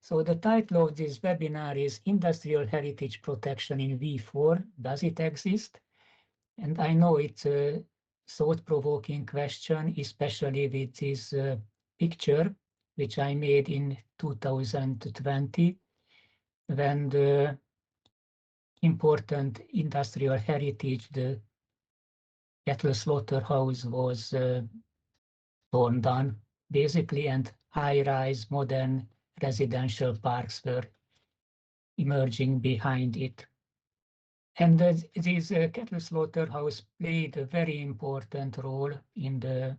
So the title of this webinar is Industrial Heritage Protection in V4. Does it exist? And I know it's a thought-provoking question, especially with this picture, which I made in 2020, when the important industrial heritage, the cattle slaughterhouse, was torn down, basically, and high-rise modern residential parks were emerging behind it. And this cattle slaughterhouse played a very important role in the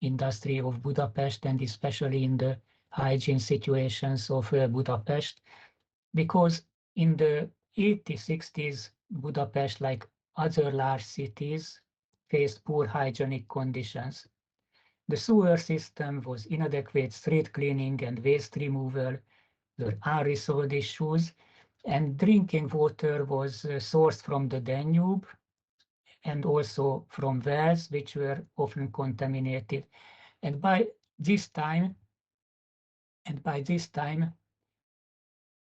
industry of Budapest, and especially in the hygiene situations of Budapest, because in the 80s, 60s, Budapest, like other large cities, faced poor hygienic conditions. The sewer system was inadequate, street cleaning and waste removal were unresolved issues, and drinking water was sourced from the Danube and also from wells, which were often contaminated. And by this time,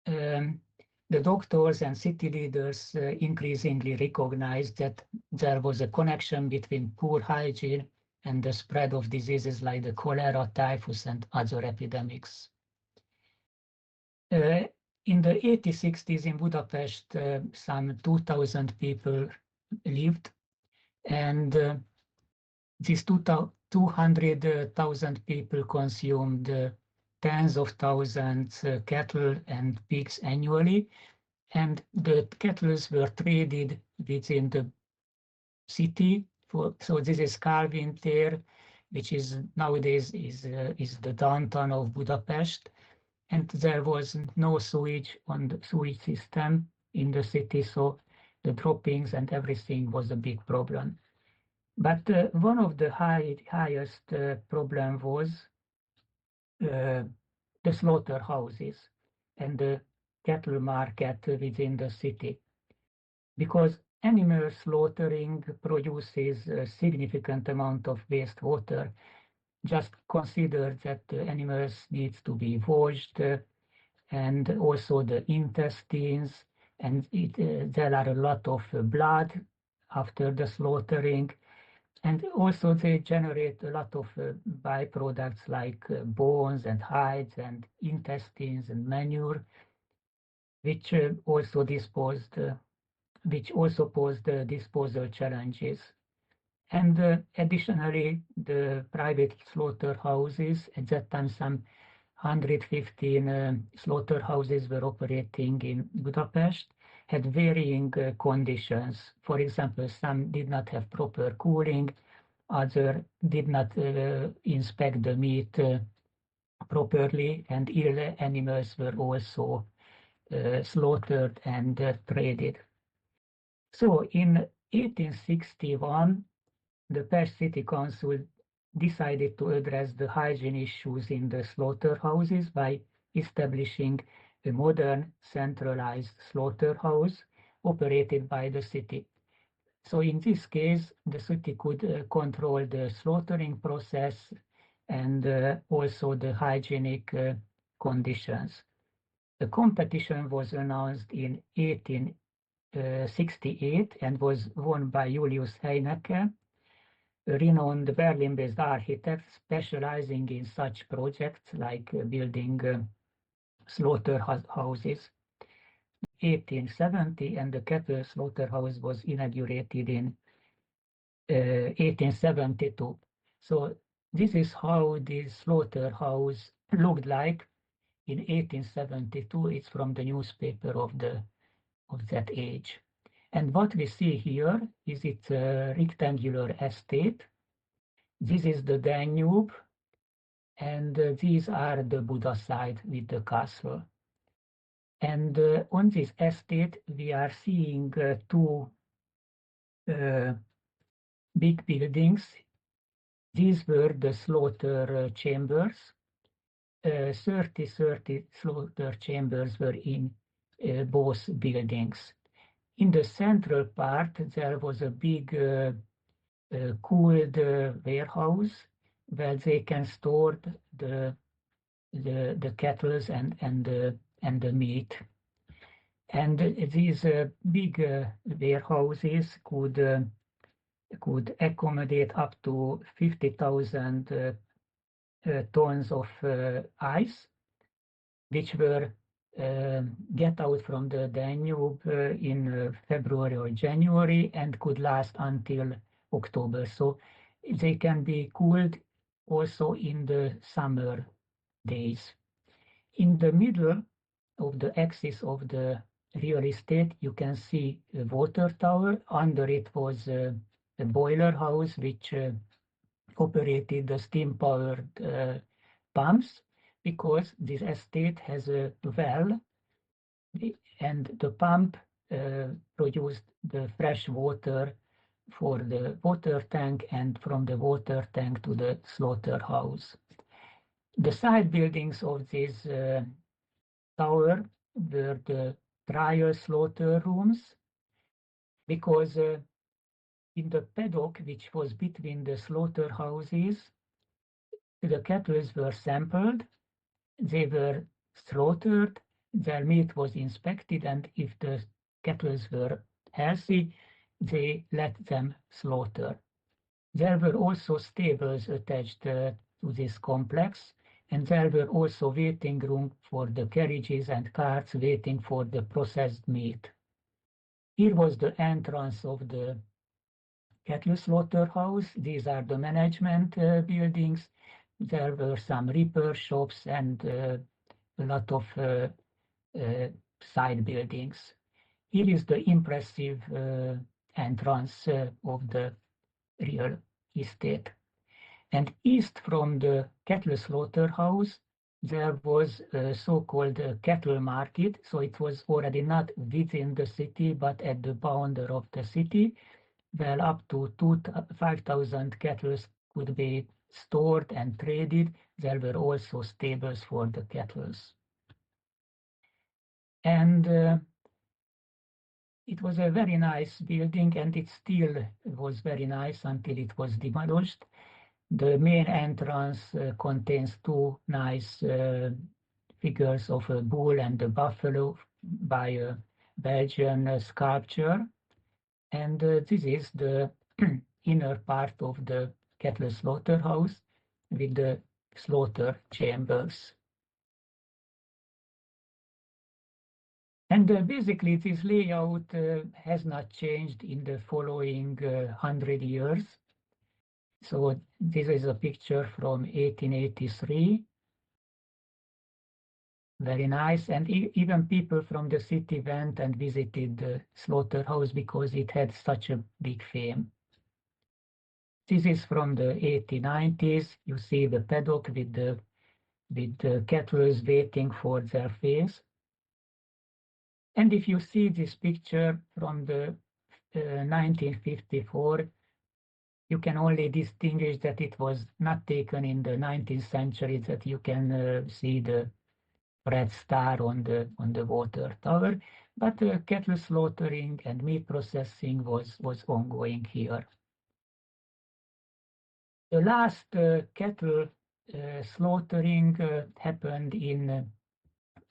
the doctors and city leaders increasingly recognized that there was a connection between poor hygiene and the spread of diseases like the cholera, typhus, and other epidemics. In the 80s, 60s in Budapest, some 2,000 people lived, and these 200,000 people consumed tens of thousands cattle and pigs annually, and the cattle were traded within the city. So this is Calvin Tér, which is nowadays is the downtown of Budapest, and there was no sewage on the sewage system in the city, so the droppings and everything was a big problem. But one of the highest problem was the slaughterhouses and the cattle market within the city, because animal slaughtering produces a significant amount of wastewater. Just consider that the animals need to be washed, and also the intestines, and there are a lot of blood after the slaughtering. And also they generate a lot of byproducts like bones and hides and intestines and manure, which also posed disposal challenges. And additionally, the private slaughterhouses, at that time some 115 slaughterhouses were operating in Budapest, had varying conditions. For example, some did not have proper cooling, others did not inspect the meat properly, and ill animals were also slaughtered and traded. So in 1861, the Pest City Council decided to address the hygiene issues in the slaughterhouses by establishing a modern centralized slaughterhouse operated by the city. So in this case, the city could control the slaughtering process and also the hygienic conditions. The competition was announced in 1868 and was won by Julius Heinecke, a renowned Berlin-based architect specializing in such projects like building slaughterhouses. 1870, and the cattle slaughterhouse was inaugurated in 1872. So this is how the slaughterhouse looked like in 1872. It's from the newspaper of that age. And what we see here is it's a rectangular estate. This is the Danube, and these are the Buda side with the castle. And on this estate, we are seeing two big buildings. These were the slaughter chambers. 30 slaughter chambers were in both buildings. In the central part, there was a big cooled warehouse where they can store the the kettles and the meat. And these big warehouses could accommodate up to 50,000 tons of ice, which were get out from the Danube in February or January and could last until October. So they can be cooled also in the summer days. In the middle of the axis of the real estate, you can see a water tower. Under it was a boiler house which operated the steam-powered pumps, because this estate has a well, and the pump produced the fresh water for the water tank and from the water tank to the slaughterhouse. The side buildings of this tower were the trial slaughter rooms, because in the paddock, which was between the slaughterhouses, the cattle were sampled, they were slaughtered, their meat was inspected, and if the cattle were healthy, they let them slaughter. There were also stables attached to this complex, and there were also waiting rooms for the carriages and carts waiting for the processed meat. Here was the entrance of the cattle slaughterhouse. These are the management buildings. There were some repair shops and a lot of side buildings. Here is the impressive entrance of the real estate. And east from the cattle slaughterhouse, there was a so-called cattle market. So it was already not within the city, but at the boundary of the city, where up to 5,000 cattle could be stored and traded. There were also stables for the cattle. And it was a very nice building, and it still was very nice until it was demolished. The main entrance contains two nice figures of a bull and a buffalo by a Belgian sculpture. And this is the inner part of the cattle slaughterhouse with the slaughter chambers. And basically, this layout has not changed in the following 100 years. So this is a picture from 1883. Very nice. And even people from the city went and visited the slaughterhouse because it had such a big fame. This is from the 1890s. You see the paddock with the cattle waiting for their phase. And if you see this picture from the 1954, you can only distinguish that it was not taken in the 19th century, that you can see the red star on the water tower, but cattle slaughtering and meat processing was ongoing here. The last cattle slaughtering happened in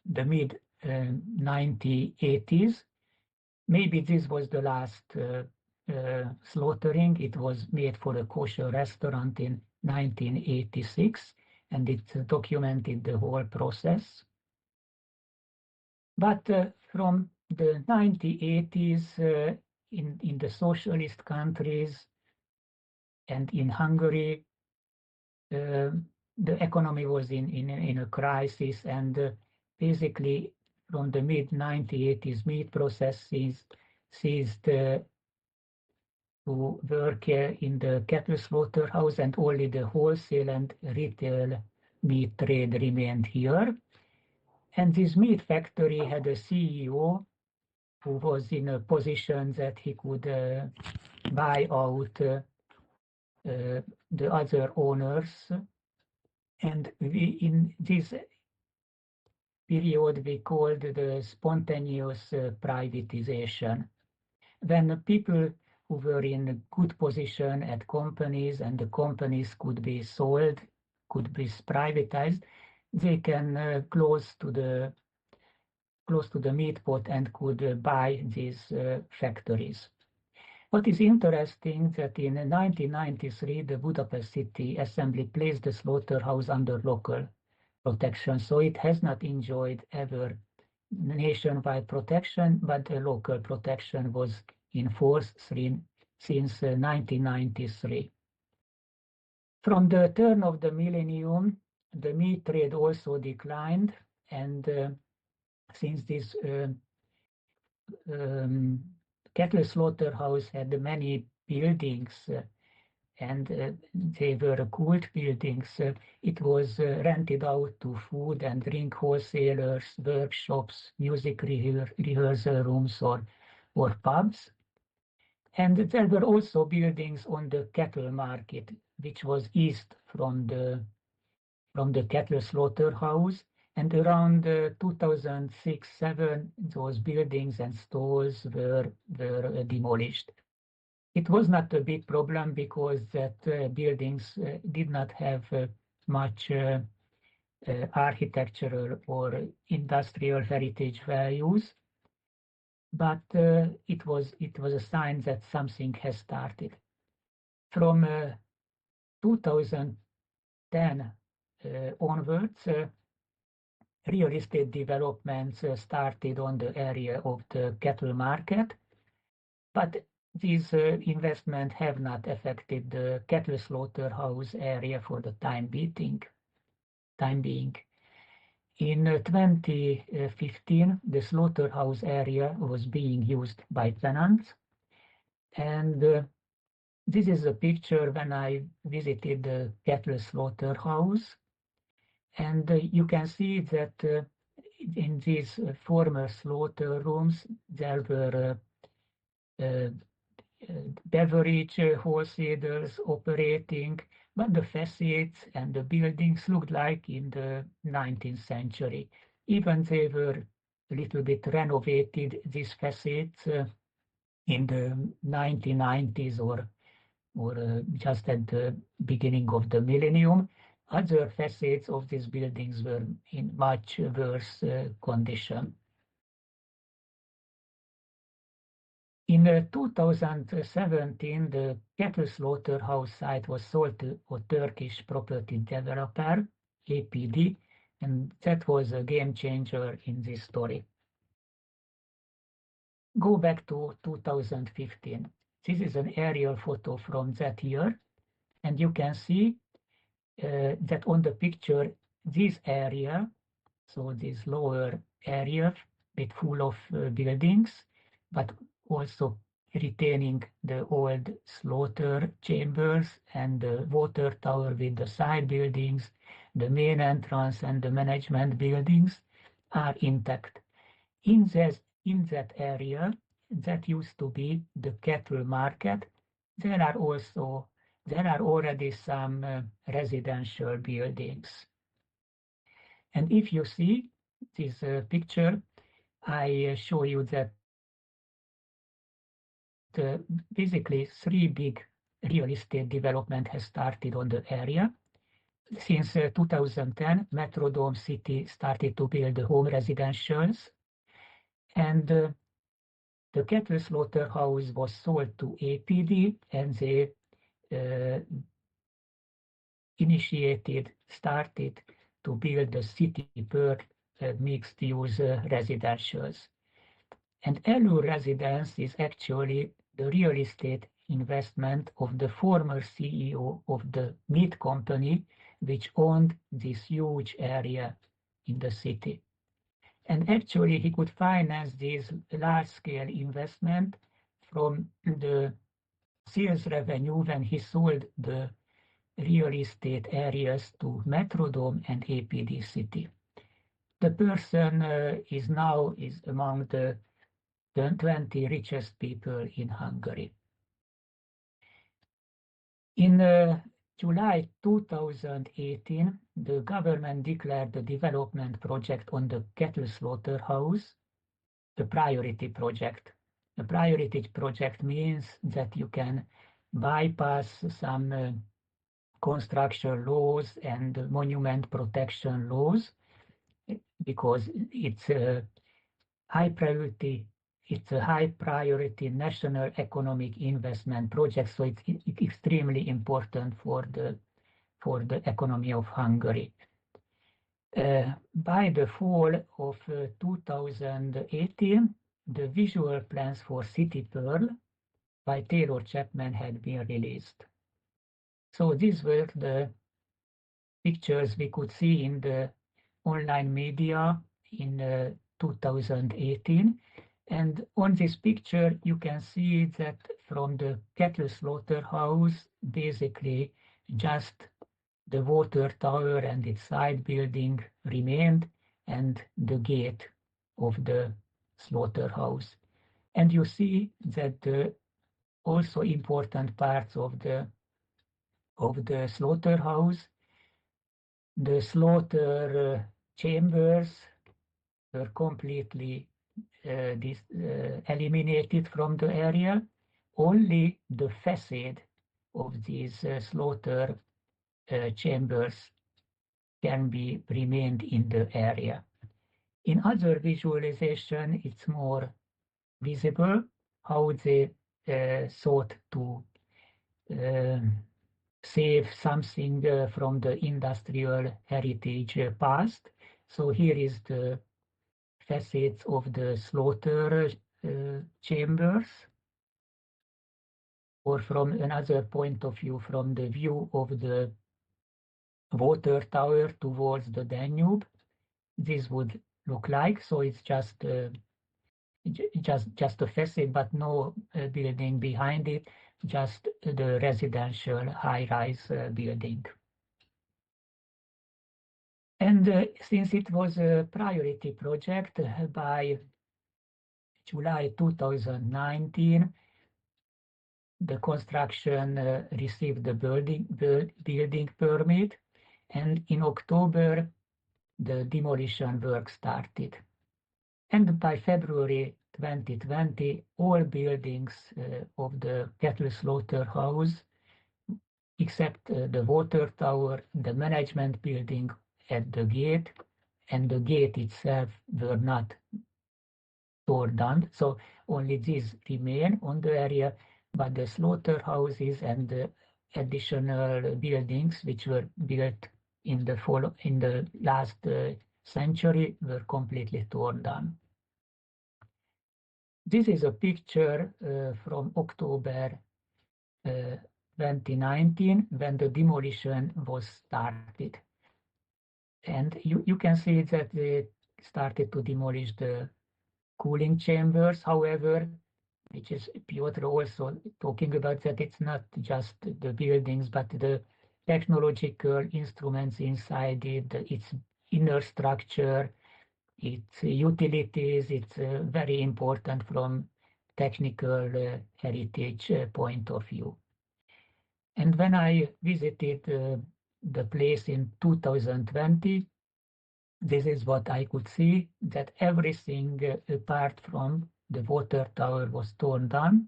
the mid 1980s. Maybe this was the last slaughtering. It was made for a kosher restaurant in 1986, and it documented the whole process. But from the 1980s in the socialist countries and in Hungary, the economy was in a crisis, and basically from the mid-1980s, meat processors ceased to work in the cattle slaughterhouse, and only the wholesale and retail meat trade remained here. And this meat factory had a CEO who was in a position that he could buy out the other owners. And in this period, we called the spontaneous privatization. When people who were in a good position at companies and the companies could be sold, could be privatized, they can close to the meat pot and could buy these factories. What is interesting that in 1993, the Budapest City Assembly placed the slaughterhouse under local protection. So it has not enjoyed ever nationwide protection, but the local protection was in force since 1993. From the turn of the millennium, the meat trade also declined, and since this cattle slaughterhouse had many buildings and they were cult buildings, it was rented out to food and drink wholesalers, workshops, music rehearsal rooms, or pubs. And there were also buildings on the cattle market, which was east from the cattle slaughterhouse. And around 2006-07, those buildings and stores were demolished. It was not a big problem because that buildings did not have much architectural or industrial heritage values, but it was a sign that something has started. From 2010 onwards, real estate developments started on the area of the cattle market, but these investments have not affected the cattle slaughterhouse area for the time being. In 2015, the slaughterhouse area was being used by tenants, and this is a picture when I visited the cattle slaughterhouse, and you can see that in these former slaughter rooms there were beverage wholesalers operating, but the facades and the buildings looked like in the 19th century. Even they were a little bit renovated, these facades, in the 1990s or just at the beginning of the millennium. Other facades of these buildings were in much worse condition. In 2017, the cattle slaughterhouse site was sold to a Turkish property developer, APD, and that was a game changer in this story. Go back to 2015. This is an aerial photo from that year, and you can see that on the picture, this area, so this lower area, bit full of buildings, but also retaining the old slaughter chambers and the water tower with the side buildings, the main entrance and the management buildings are intact. In that area, that used to be the cattle market, there are already some residential buildings. And if you see this picture, I show you that basically 3 big real estate development has started on the area. Since 2010, Metrodome City started to build the home residentials, and the cattle slaughterhouse was sold to APD, and they started to build the City Perk mixed-use residentials. And Allure Residence is actually the real estate investment of the former CEO of the meat company, which owned this huge area in the city. And actually, he could finance this large-scale investment from the sales revenue when he sold the real estate areas to Metrodome and APD City. The person is among the 20 richest people in Hungary. In July 2018, the government declared the development project on the cattle slaughterhouse the priority project. The priority project means that you can bypass some construction laws and monument protection laws, because it's a high priority. It's a high priority national economic investment project, so it's extremely important for the economy of Hungary. By the fall of 2018, the visual plans for City Pearl by Taylor Chapman had been released. So these were the pictures we could see in the online media in 2018. And on this picture, you can see that from the cattle slaughterhouse, basically just the water tower and its side building remained, and the gate of the slaughterhouse. And you see that the also important parts of the slaughterhouse, the slaughter chambers were completely eliminated from the area. Only the facade of these slaughter chambers can be remained in the area. In other visualization, it's more visible how they sought to save something from the industrial heritage past. So here is the facades of the slaughter chambers, or from another point of view, from the view of the water tower towards the Danube, this would look like. So it's just a facade, but no building behind it, just the residential high-rise building. And since it was a priority project, by July 2019, the construction received the building permit, and in October, the demolition work started. And by February 2020, all buildings of the cattle slaughterhouse, except the water tower, the management building at the gate, and the gate itself, were not torn down. So only these remain on the area, but the slaughterhouses and the additional buildings which were built in the last century were completely torn down. This is a picture from October 2019, when the demolition was started. And you can see that they started to demolish the cooling chambers. However, which is Piotr also talking about, that it's not just the buildings, but the technological instruments inside it, its inner structure, its utilities. It's very important from technical heritage point of view. And when I visited the place in 2020, this is what I could see, that everything apart from the water tower was torn down,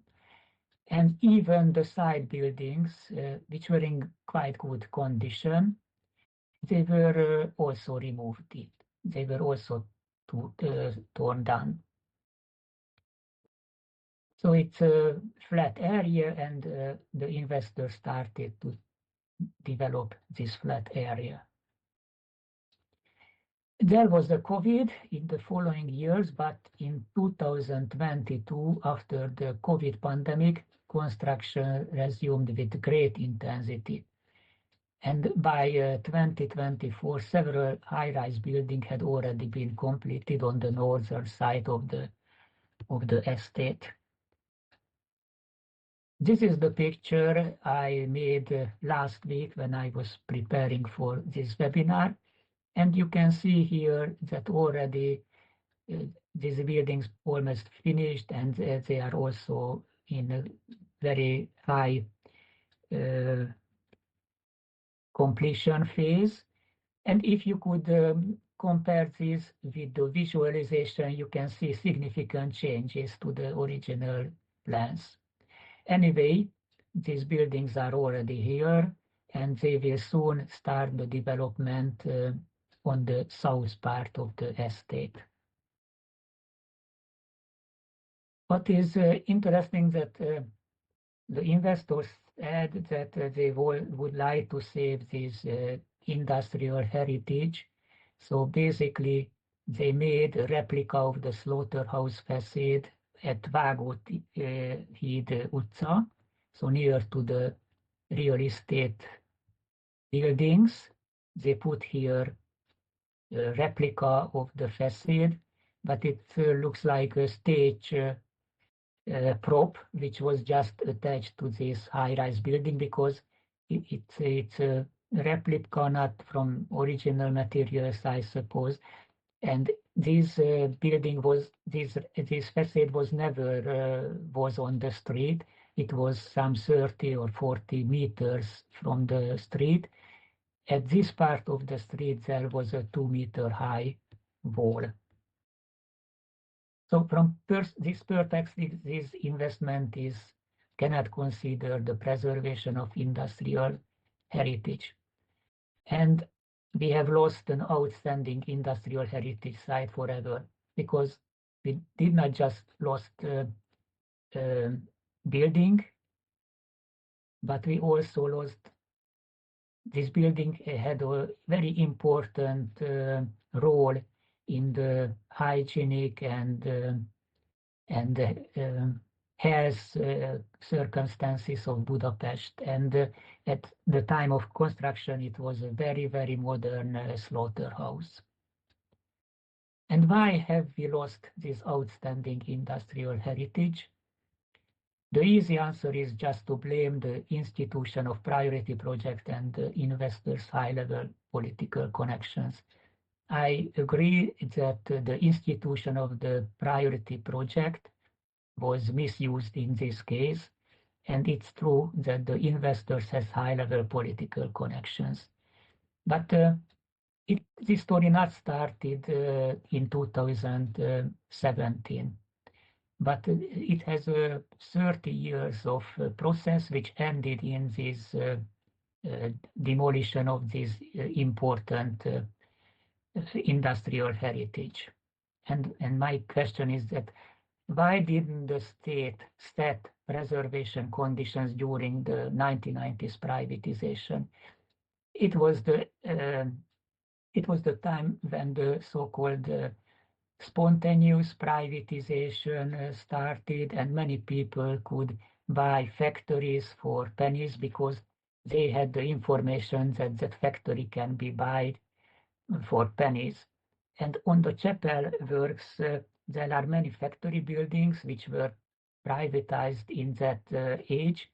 and even the side buildings, which were in quite good condition, they were also removed. They were also torn down. So it's a flat area, and the investors started to develop this flat area. There was the COVID in the following years, but in 2022, after the COVID pandemic, construction resumed with great intensity. And by 2024, several high-rise buildings had already been completed on the northern side of the estate. This is the picture I made last week when I was preparing for this webinar. And you can see here that already these buildings almost finished, and they are also in a very high completion phase. And if you could compare this with the visualization, you can see significant changes to the original plans. Anyway, these buildings are already here, and they will soon start the development on the south part of the estate. What is interesting that the investors said that they would like to save this industrial heritage. So basically, they made a replica of the slaughterhouse facade at Vágóhíd utca, so near to the real estate buildings. They put here a replica of the facade, but it looks like a stage prop, which was just attached to this high-rise building because it's a replica, not from original materials, I suppose. And this building was this facade was never was on the street. It was some 30 or 40 meters from the street. At this part of the street, there was a 2-meter high wall. So from this perspective, this investment cannot consider the preservation of industrial heritage. And we have lost an outstanding industrial heritage site forever because we did not just lost building, but we also lost this building had a very important role in the hygienic and health circumstances of Budapest. And at the time of construction, it was a very, very modern slaughterhouse. And why have we lost this outstanding industrial heritage? The easy answer is just to blame the institution of priority project and the investors' high-level political connections. I agree that the institution of the priority project was misused in this case, and it's true that the investors has high-level political connections. But this story not started in 2017. But it has 30 years of process which ended in this demolition of this important industrial heritage. And my question is that why didn't the state set preservation conditions during the 1990s privatization? It was the time when the so-called spontaneous privatization started, and many people could buy factories for pennies because they had the information that that factory can be bought for pennies. And on the Chapel works, there are many factory buildings which were privatized in that age,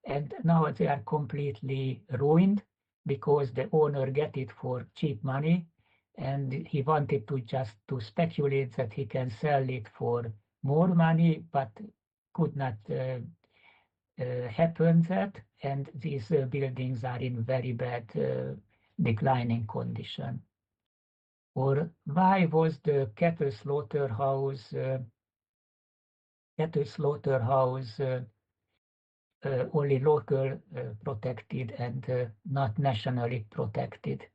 and now they are completely ruined because the owner get it for cheap money, and he wanted to just to speculate that he can sell it for more money, but could not happen that, and these buildings are in very bad declining condition. Or why was the cattle slaughterhouse only local protected and not nationally protected?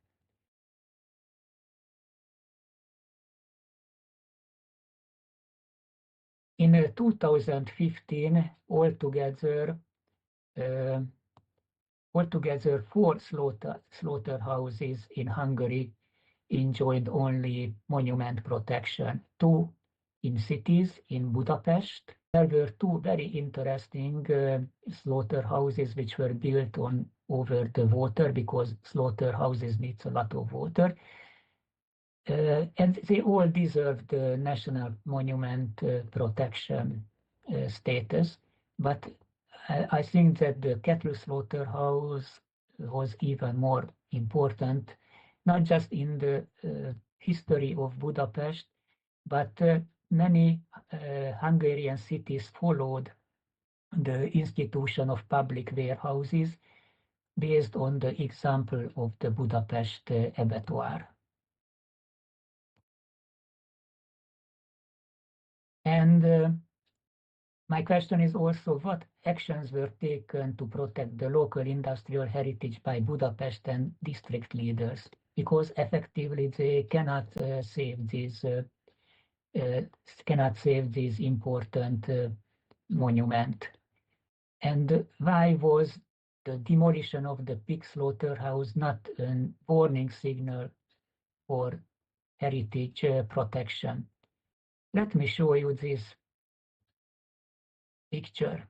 In 2015, altogether 4 slaughterhouses in Hungary enjoyed only monument protection. 2 in cities in Budapest. There were 2 very interesting slaughterhouses which were built over the water because slaughterhouses needs a lot of water. And they all deserve the national monument protection status. But I think that the cattle slaughterhouse was even more important, not just in the history of Budapest, but many Hungarian cities followed the institution of public warehouses based on the example of the Budapest abattoir. And My question is also, what actions were taken to protect the local industrial heritage by Budapest and district leaders? Because effectively they cannot save these important monument. And why was the demolition of the pig slaughterhouse not a warning signal for heritage protection? Let me show you this picture.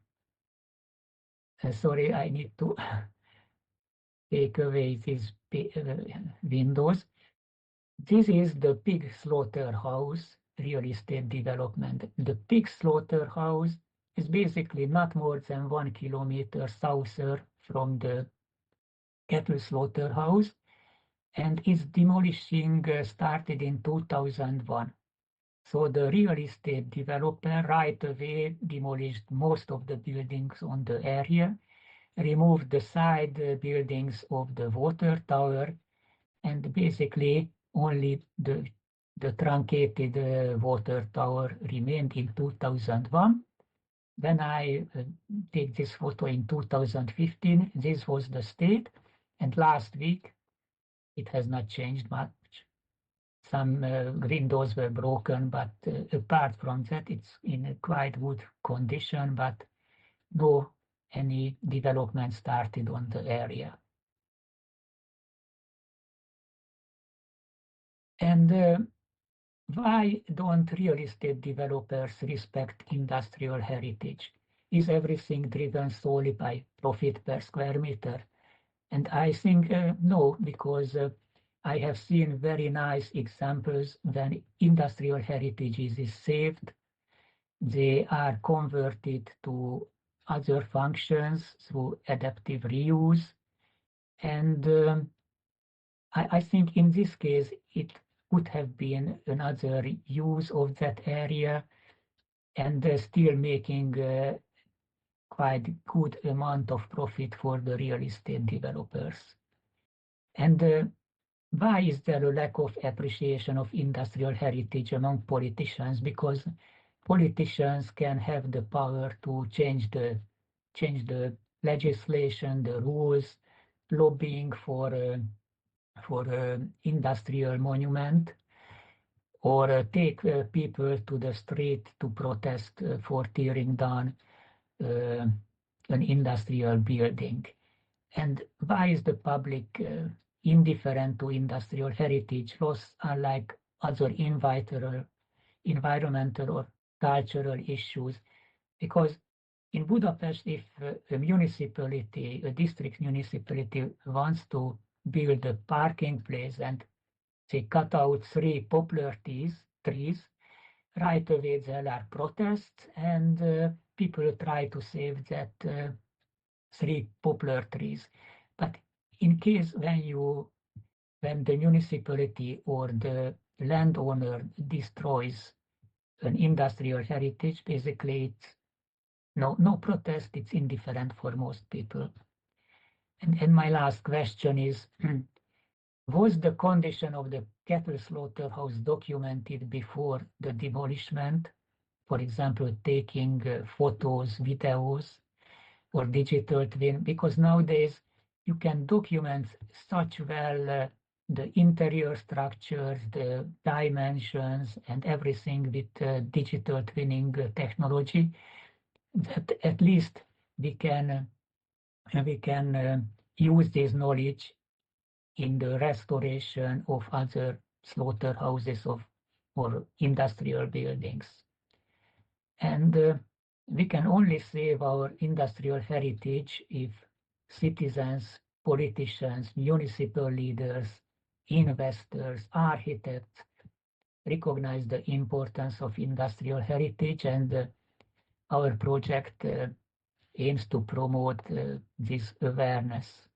Sorry, I need to take away these windows. This is the pig slaughterhouse real estate development. The pig slaughterhouse is basically not more than 1 kilometer souther from the cattle slaughterhouse, and its demolishing started in 2001. So the real estate developer right away demolished most of the buildings on the area, removed the side buildings of the water tower, and basically only the truncated water tower remained in 2001. When I take this photo in 2015, this was the state, and last week it has not changed much. Some windows were broken, but apart from that, it's in a quite good condition, but no any development started on the area. And why don't real estate developers respect industrial heritage? Is everything driven solely by profit per square meter? And I think no, because I have seen very nice examples when industrial heritage is saved. They are converted to other functions through adaptive reuse. And I think in this case, it could have been another use of that area and still making quite good amount of profit for the real estate developers. And why is there a lack of appreciation of industrial heritage among politicians? Because politicians can have the power to change the legislation, the rules, lobbying for industrial monument, or take people to the street to protest for tearing down an industrial building. And why is the public indifferent to industrial heritage loss, unlike other environmental or cultural issues? Because in Budapest, if a municipality, a district municipality wants to build a parking place and they cut out 3 poplar trees, right away there are protests and people try to save that 3 poplar trees. But in case when the municipality or the landowner destroys an industrial heritage, basically it's no protest, it's indifferent for most people. And my last question is, was the condition of the cattle slaughterhouse documented before the demolishment? For example, taking photos, videos, or digital twin? Because nowadays you can document such well the interior structures, the dimensions, and everything with digital twinning technology, that at least we can use this knowledge in the restoration of other slaughterhouses or industrial buildings. And we can only save our industrial heritage if citizens, politicians, municipal leaders, investors, architects recognize the importance of industrial heritage, and our project aims to promote this awareness.